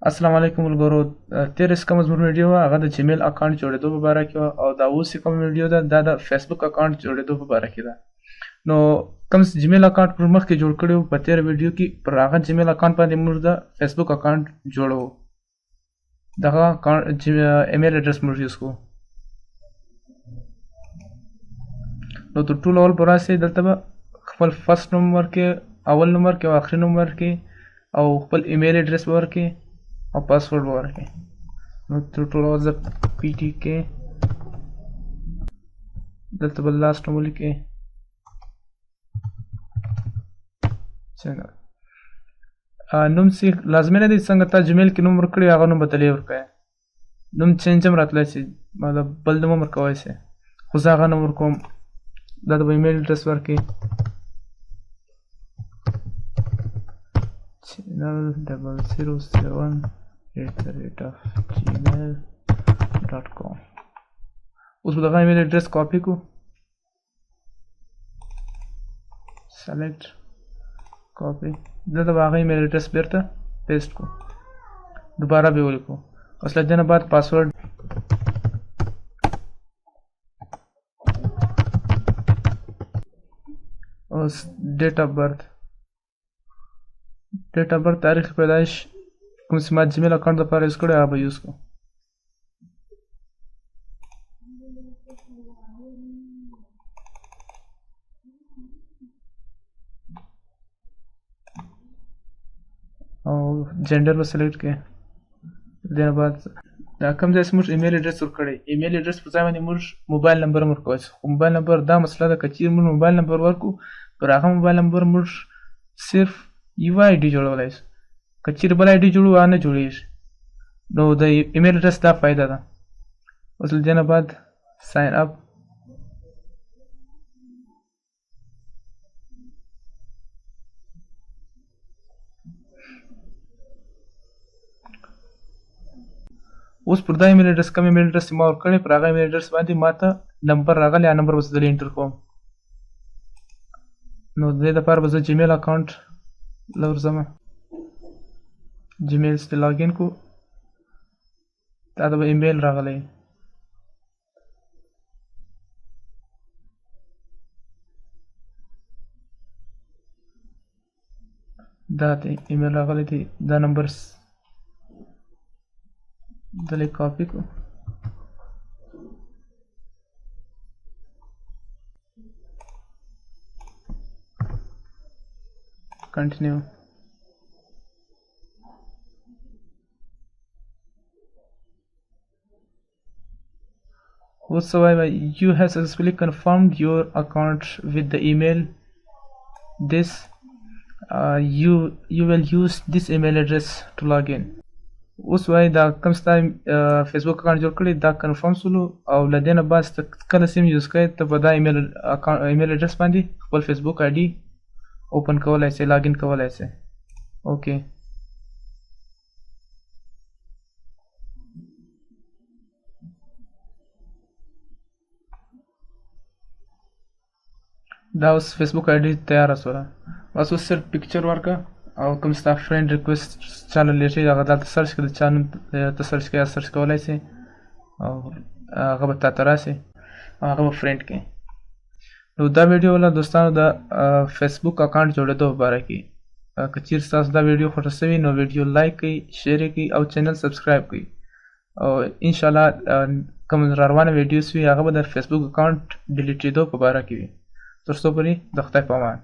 السلام علیکم ملګرو. تېره کومه زموږ ویډیو وه هغه د جیمیل اکاونټ جوړېدو په باره کې وه، او دا اوس کومه ویډیو ده دا د فیسبوک اکاونټ جوړېدو په باره کې ده. نو کوم جیمیل اکاونټ موږ مخکې جوړ کړی و په تېره ویډیو کې، پر هغه جیمیل اکاونټ باندې موږ د فیسبوک اکاونټ جوړوو. دغه ایمیل اډرس موږ یوز کوو. نو تر ټولو اول به راسئ، دلته به خپل فرست نوم ورکړئ، اول نوم ورکړئ او آخري نوم ورکړئ، او خپل ایمیل اډرس به ورکړئ او پاسورډ به ورکړئ. نو تر ټولو اول زه PTK، دلته به لاست نوم ولیکئ. نوم چې لازمي نه دی څنګه تا جیمیل کې نوم ورکړی هغه نوم به تلې ورکړئ. نوم چینج هم راتلی شي، مطلب بل نوم هم ورکولی شئ، خو زه هغه نوم ورکوم. دا د به ایمیل اډرس ورکړئ، channel007@gmail.com. اوس به دغه ایمیل اډرس کاپي کړو، سلیکټ کاپي، دلته به هغه ایمیل اډرس بیرته پیسټ کړو، دوباره به یې ولیکو. اوس له دې نه بعد پاسورډ، اوس ډیټ اف برث، تاریخ پیدایش کوم چې ما جیمیل اکاونټ لپاره یوز کړی هغه به یوز کړو. او جنډر به سلیکټ کړئ. دې نه بعد دا کوم ځای چې موږ ایمیل اډرس ورکړی، ایمیل اډرس پر ځای باندې موږ موبایل نمبر هم ورکولی شو. خو موبایل نمبر دا مسله ده، که چیرې موږ موبایل نمبر ورکړو پر هغه موبایل نمبر موږ صرف یوه آی ډي جوړولی شو، که چیرې بل آی ډي جوړو هغه نه جوړېږي. نو د ایمیل اډرس دا فایده ده. اوس له دې نه بعد ساین اپ، اوس پر دا ایمیل اډرس کوم ایمیل اډرس ما ورکړی پر هغه ایمیل اډرس باندې ما ته نمبر راغلی، هغه نمبر به زه دلې انټر کوم. نو د دې دپاره به زه جیمیل اکاونټ له ورځم، جیمیل ته لاګین کړو، دا ته به ایمیل راغلی، دا ته ایمیل راغلی دی، دا نمبر دلې کاپي کړو، کنټینیو. اوس څه وایي، you have successfully confirmed your account with the email this you will use this email address to log in. اوس وایي دا کوم ستا فیسبوک اکاونټ جوړ کړی دا کنفرم سولو، او له دې نه بعد کله سیم یوز کوئ ته په دا ایمیل اډرس باندې خپل فیسبوک آی ډي اوپن کولی شئ، لاګین کولی شئ. اوکې، دا اوس فیسبوک آی ډي تیاره شوله. بس اوس صرف پکچر ورکړه او کوم ستا فرینډ ریکویسټ چاله لیټري هغه دلته سرچ کړه، د چا نوم ته سرچ کوئ سرچ کولی شئ، او هغه به تا ته راسي او هغه به فرینډ کړئ. نو دا ویډیو له دوستانو د فیسبوک اکاونټ جوړېدو په باره کې. که چیرې ستاسو دا ویډیو خوښه شوي نو ویډیو لایک کړئ، شیر یې کړئ او چینل سبسکرایب کړئ، او انشاءالله کوم را روانه ویډیوز وي هغه به د فیسبوک اکاونټ ډیلیټېدو په باره کې وي. تر څو پورې د خدای په امان.